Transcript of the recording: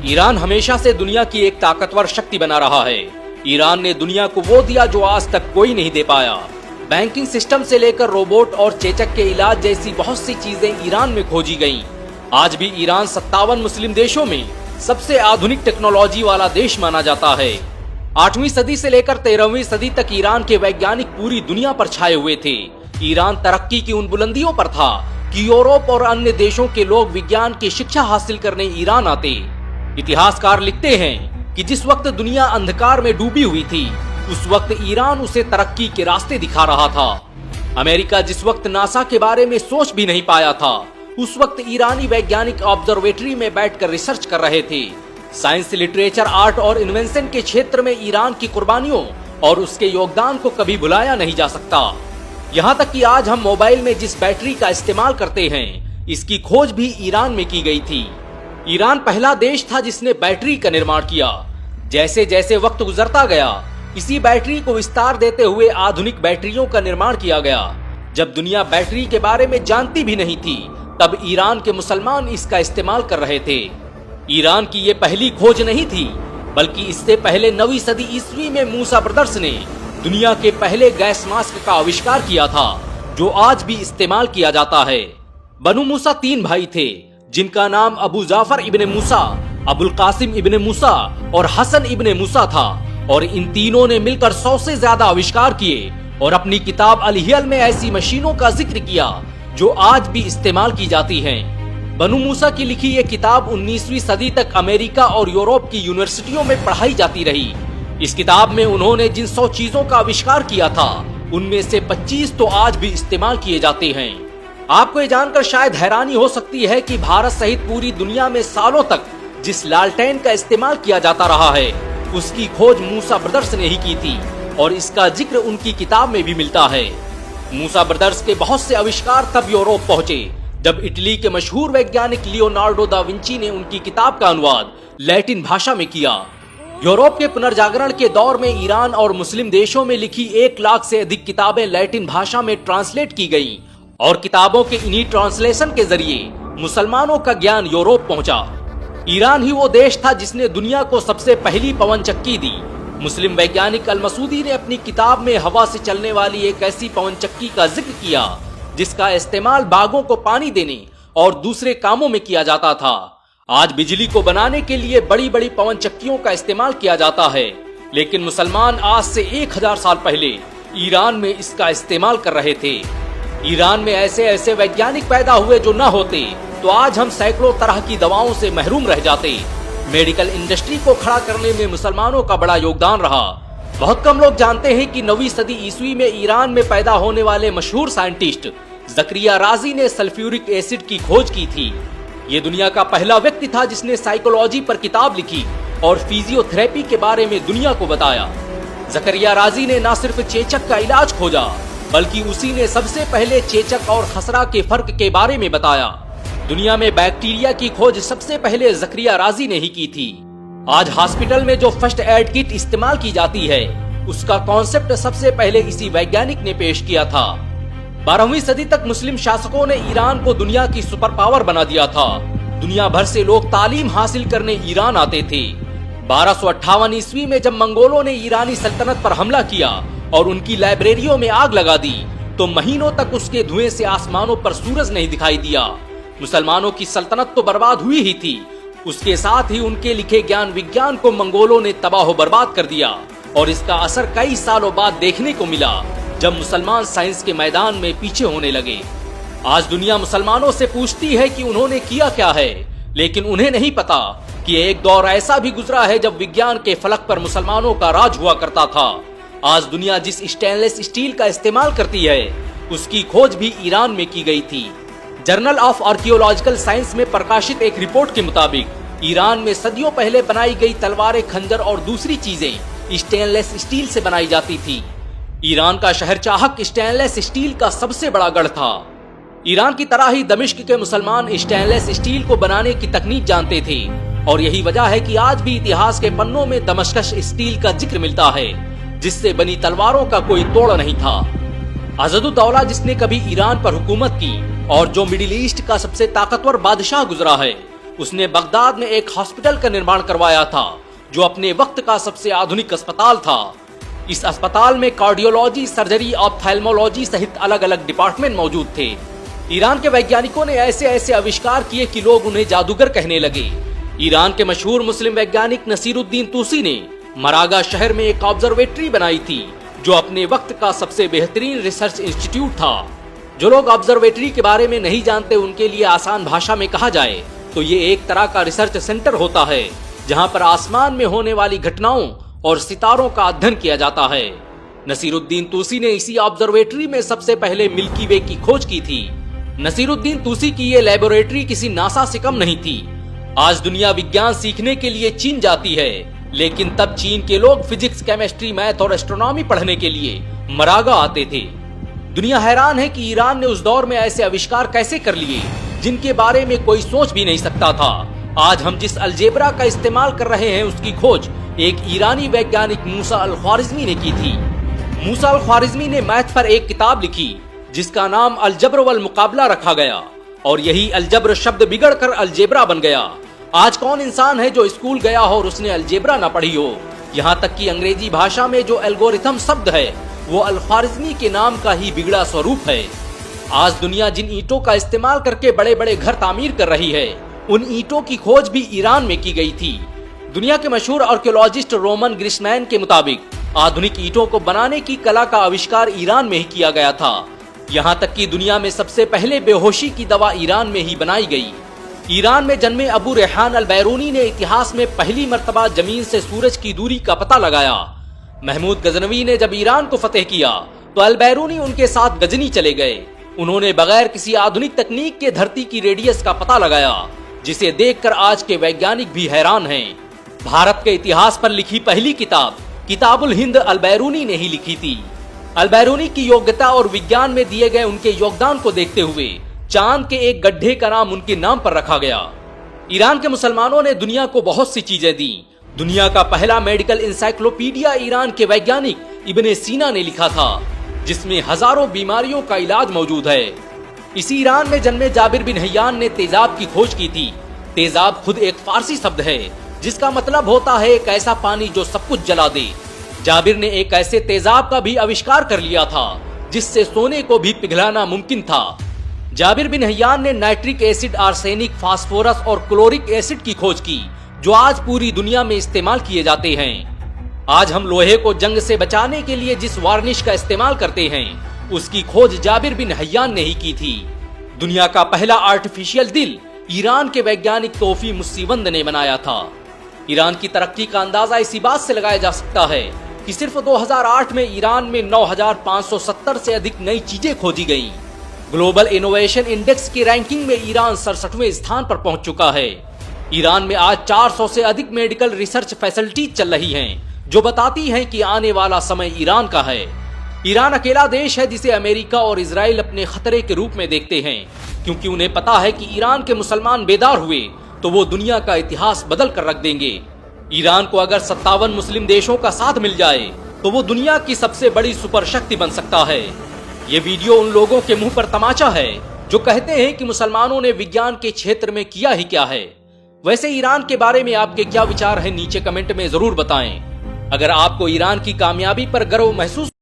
Iran हमेशा से दुनिया की एक ताकतवर शक्ति बना रहा है। ईरान ने दुनिया को वो दिया जो आज तक कोई नहीं दे पाया। बैंकिंग सिस्टम से लेकर रोबोट और चेचक के इलाज जैसी बहुत सी चीजें ईरान में खोजी गईं। आज भी ईरान 57 मुस्लिम देशों में सबसे आधुनिक टेक्नोलॉजी वाला देश माना जाता है। 8वीं सदी से लेकर 13वीं सदी तक ईरान के वैज्ञानिक पूरी दुनिया पर छाए हुए थे। ईरान तरक्की की उन बुलंदियों पर था कि यूरोप और अन्य देशों के लोग विज्ञान की शिक्षा हासिल करने ईरान आते। इतिहासकार लिखते हैं कि जिस वक्त दुनिया अंधकार में डूबी हुई थी, उस वक्त ईरान उसे तरक्की के रास्ते दिखा रहा था। अमेरिका जिस वक्त नासा के बारे में सोच भी नहीं पाया था, उस वक्त ईरानी वैज्ञानिक ऑब्जर्वेटरी में बैठकर रिसर्च कर रहे थे। साइंस, लिटरेचर, आर्ट और इन्वेंशन के क्षेत्र में ईरान की कुर्बानियों और उसके योगदान को कभी भुलाया नहीं जा सकता। यहाँ तक कि आज हम मोबाइल में जिस बैटरी का इस्तेमाल करते हैं, इसकी खोज भी ईरान में की गई थी। ईरान पहला देश था जिसने बैटरी का निर्माण किया। जैसे जैसे वक्त गुजरता गया, इसी बैटरी को विस्तार देते हुए आधुनिक बैटरियों का निर्माण किया गया। जब दुनिया बैटरी के बारे में जानती भी नहीं थी, तब ईरान के मुसलमान इसका इस्तेमाल कर रहे थे। ईरान की ये पहली खोज नहीं थी, बल्कि इससे पहले 9वीं सदी ईस्वी में मूसा ब्रदर्स ने दुनिया के पहले गैस मास्क का आविष्कार किया था, जो आज भी इस्तेमाल किया जाता है। बनु मूसा 3 भाई थे, जिनका नाम अबू जाफर इब्ने मूसा, अबुल कासिम इब्ने मूसा और हसन इब्ने मूसा था, और इन तीनों ने मिलकर 100 से ज्यादा आविष्कार किए और अपनी किताब अल-हियल में ऐसी मशीनों का जिक्र किया जो आज भी इस्तेमाल की जाती हैं। बनु मूसा की लिखी ये किताब 19वीं सदी तक अमेरिका और यूरोप की यूनिवर्सिटियों में पढ़ाई जाती रही। इस किताब में उन्होंने जिन 100 चीजों का आविष्कार किया था, उनमें से 25 तो आज भी इस्तेमाल किए जाते हैं। आपको ये जानकर शायद हैरानी हो सकती है कि भारत सहित पूरी दुनिया में सालों तक जिस लालटेन का इस्तेमाल किया जाता रहा है, उसकी खोज मूसा ब्रदर्स ने ही की थी, और इसका जिक्र उनकी किताब में भी मिलता है। मूसा ब्रदर्स के बहुत से आविष्कार तब यूरोप पहुंचे जब इटली के मशहूर वैज्ञानिक लियोनार्डो दा विंची ने उनकी किताब का अनुवाद लैटिन भाषा में किया। यूरोप के पुनर्जागरण के दौर में ईरान और मुस्लिम देशों में लिखी 1 लाख से अधिक किताबें लैटिन भाषा में ट्रांसलेट की गईं, और किताबों के इन्हीं ट्रांसलेशन के जरिए मुसलमानों का ज्ञान यूरोप पहुंचा। ईरान ही वो देश था जिसने दुनिया को सबसे पहली पवन चक्की दी। मुस्लिम वैज्ञानिक अल मसूदी ने अपनी किताब में हवा से चलने वाली एक ऐसी पवन चक्की का जिक्र किया जिसका इस्तेमाल बागों को पानी देने और दूसरे कामों में किया जाता था। आज बिजली को बनाने के लिए बड़ी बड़ी पवन चक्कियों का इस्तेमाल किया जाता है, लेकिन मुसलमान आज से 1000 साल पहले ईरान में इसका इस्तेमाल कर रहे थे। ईरान में ऐसे ऐसे वैज्ञानिक पैदा हुए जो न होते तो आज हम सैकड़ों तरह की दवाओं से महरूम रह जाते। मेडिकल इंडस्ट्री को खड़ा करने में मुसलमानों का बड़ा योगदान रहा। बहुत कम लोग जानते हैं कि 9वीं सदी ईस्वी में ईरान में पैदा होने वाले मशहूर साइंटिस्ट ज़करिया राजी ने सल्फ्यूरिक एसिड की खोज की थी। ये दुनिया का पहला व्यक्ति था जिसने साइकोलॉजी पर किताब लिखी और फिजियोथेरेपी के बारे में दुनिया को बताया। ज़करिया राजी ने न सिर्फ चेचक का इलाज खोजा, बल्कि उसी ने सबसे पहले चेचक और खसरा के फर्क के बारे में बताया। दुनिया में बैक्टीरिया की खोज सबसे पहले ज़करिया राजी ने ही की थी। आज हॉस्पिटल में जो फर्स्ट एड किट इस्तेमाल की जाती है, उसका कॉन्सेप्ट सबसे पहले इसी वैज्ञानिक ने पेश किया था। 12वीं सदी तक मुस्लिम शासकों ने ईरान को दुनिया की सुपर पावर बना दिया था। दुनिया भर से लोग तालीम हासिल करने ईरान आते थे। 1258 ईस्वी में जब मंगोलों ने ईरानी सल्तनत पर हमला किया और उनकी लाइब्रेरियों में आग लगा दी, तो महीनों तक उसके धुएं से आसमानों पर सूरज नहीं दिखाई दिया। मुसलमानों की सल्तनत तो बर्बाद हुई ही थी, उसके साथ ही उनके लिखे ज्ञान विज्ञान को मंगोलों ने तबाह बर्बाद कर दिया, और इसका असर कई सालों बाद देखने को मिला जब मुसलमान साइंस के मैदान में पीछे होने लगे। आज दुनिया मुसलमानों से पूछती है कि उन्होंने किया क्या है, लेकिन उन्हें नहीं पता कि एक दौर ऐसा भी गुजरा है जब विज्ञान के फलक पर मुसलमानों का राज हुआ करता था। आज दुनिया जिस स्टेनलेस स्टील का इस्तेमाल करती है, उसकी खोज भी ईरान में की गई थी। जर्नल ऑफ आर्कियोलॉजिकल साइंस में प्रकाशित एक रिपोर्ट के मुताबिक ईरान में सदियों पहले बनाई गई तलवारें, खंजर और दूसरी चीजें स्टेनलेस स्टील से बनाई जाती थी। ईरान का शहर चाहक स्टेनलेस स्टील का सबसे बड़ा गढ़ था। ईरान की तरह ही दमिश्क के मुसलमान स्टेनलेस स्टील को बनाने की तकनीक जानते थे, और यही वजह है कि आज भी इतिहास के पन्नों में दमश्कश स्टील का जिक्र मिलता है, जिससे बनी तलवारों का कोई तोड़ नहीं था। अज़दुद्दौला, जिसने कभी ईरान पर हुकूमत की और जो मिडिल ईस्ट का सबसे ताकतवर बादशाह गुजरा है, उसने बगदाद में एक हॉस्पिटल का निर्माण करवाया था जो अपने वक्त का सबसे आधुनिक अस्पताल था। इस अस्पताल में कार्डियोलॉजी, सर्जरी, ऑप्थेल्मोलॉजी सहित अलग अलग डिपार्टमेंट मौजूद थे। ईरान के वैज्ञानिकों ने ऐसे ऐसे आविष्कार किए कि लोग उन्हें जादूगर कहने लगे। ईरान के मशहूर मुस्लिम वैज्ञानिक नसीरुद्दीन तूसी ने मरागा शहर में एक ऑब्जर्वेटरी बनाई थी जो अपने वक्त का सबसे बेहतरीन रिसर्च इंस्टीट्यूट था। जो लोग ऑब्जर्वेटरी के बारे में नहीं जानते उनके लिए आसान भाषा में कहा जाए तो ये एक तरह का रिसर्च सेंटर होता है जहां पर आसमान में होने वाली घटनाओं और सितारों का अध्ययन किया जाता है। नसीरुद्दीन तूसी ने इसी ऑब्जर्वेटरी में सबसे पहले मिल्की वे की खोज की थी। नसीरुद्दीन तूसी की ये लेबोरेटरी किसी नासा से कम नहीं थी। आज दुनिया विज्ञान सीखने के लिए चीन जाती है, लेकिन तब चीन के लोग फिजिक्स, केमिस्ट्री, मैथ और एस्ट्रोनॉमी पढ़ने के लिए मरागा आते थे। दुनिया हैरान है कि ईरान ने उस दौर में ऐसे आविष्कार कैसे कर लिए जिनके बारे में कोई सोच भी नहीं सकता था। आज हम जिस अलजेब्रा का इस्तेमाल कर रहे हैं उसकी खोज एक ईरानी वैज्ञानिक मूसा अल ख्वारिज़मी ने की थी। मूसा अल ख्वारिज़मी ने मैथ पर एक किताब लिखी जिसका नाम अलजब्र वल मुकाबला रखा गया और यही अलजब्र शब्द बिगड़कर अलजेब्रा बन गया। आज कौन इंसान है जो स्कूल गया हो और उसने अलजेब्रा न पढ़ी हो। यहाँ तक कि अंग्रेजी भाषा में जो एल्गोरिथम शब्द है वो अल ख्वारिज़मी के नाम का ही बिगड़ा स्वरूप है। आज दुनिया जिन ईंटों का इस्तेमाल करके बड़े बड़े घर तामीर कर रही है उन ईंटों की खोज भी ईरान में की गई थी। दुनिया के मशहूर आर्कियोलॉजिस्ट रोमन ग्रिशमैन के मुताबिक आधुनिक ईंटों को बनाने की कला का आविष्कार ईरान में ही किया गया था। यहाँ तक कि दुनिया में सबसे पहले बेहोशी की दवा ईरान में ही बनाई गई। ईरान में जन्मे अबू रेहान अल बैरूनी ने इतिहास में पहली मर्तबा जमीन से सूरज की दूरी का पता लगाया। महमूद गजनवी ने जब ईरान को फतेह किया तो अल बैरूनी उनके साथ गजनी चले गए। उन्होंने बगैर किसी आधुनिक तकनीक के धरती की रेडियस का पता लगाया जिसे देखकर आज के वैज्ञानिक भी हैरान हैं। भारत के इतिहास पर लिखी पहली किताब किताबुल हिंद अल बैरूनी ने ही लिखी थी। अल बैरूनी की योग्यता और विज्ञान में दिए गए उनके योगदान को देखते हुए चांद के एक गड्ढे का नाम उनके नाम पर रखा गया। ईरान के मुसलमानों ने दुनिया को बहुत सी चीजें दी। दुनिया का पहला मेडिकल इंसाइक्लोपीडिया ईरान के वैज्ञानिक इब्ने सीना ने लिखा था जिसमें हजारों बीमारियों का इलाज मौजूद है। इसी ईरान में जन्मे जाबिर बिन हय्यान ने तेजाब की खोज की थी। तेजाब खुद एक फारसी शब्द है जिसका मतलब होता है एक ऐसा पानी जो सब कुछ जला दे। जाबिर ने एक ऐसे तेजाब का भी आविष्कार कर लिया था जिससे सोने को भी पिघलाना मुमकिन था। जाबिर बिन हय्यान ने नाइट्रिक एसिड, आर्सेनिक, फास्फोरस और क्लोरिक एसिड की खोज की जो आज पूरी दुनिया में इस्तेमाल किए जाते हैं। आज हम लोहे को जंग से बचाने के लिए जिस वार्निश का इस्तेमाल करते हैं उसकी खोज जाबिर बिन हय्यान ने ही की थी। दुनिया का पहला आर्टिफिशियल दिल ईरान के वैज्ञानिक तोफी मुस्सीवंद ने बनाया था। ईरान की तरक्की का अंदाजा इसी बात से लगाया जा सकता है कि सिर्फ 2008 में ईरान में 9,570 से अधिक नई चीजें खोजी गईं। ग्लोबल इनोवेशन इंडेक्स की रैंकिंग में ईरान 67वें स्थान पर पहुंच चुका है। ईरान में आज 400 से अधिक मेडिकल रिसर्च फैसिलिटीज चल रही हैं जो बताती हैं कि आने वाला समय ईरान का है। ईरान अकेला देश है जिसे अमेरिका और इजराइल अपने खतरे के रूप में देखते हैं क्योंकि उन्हें पता है कि ईरान के मुसलमान बेदार हुए तो वो दुनिया का इतिहास बदल कर रख देंगे। ईरान को अगर 57 मुस्लिम देशों का साथ मिल जाए तो वो दुनिया की सबसे बड़ी सुपर शक्ति बन सकता है। ये वीडियो उन लोगों के मुंह पर तमाचा है जो कहते हैं कि मुसलमानों ने विज्ञान के क्षेत्र में किया ही क्या है। वैसे ईरान के बारे में आपके क्या विचार हैं नीचे कमेंट में जरूर बताएं। अगर आपको ईरान की कामयाबी पर गर्व महसूस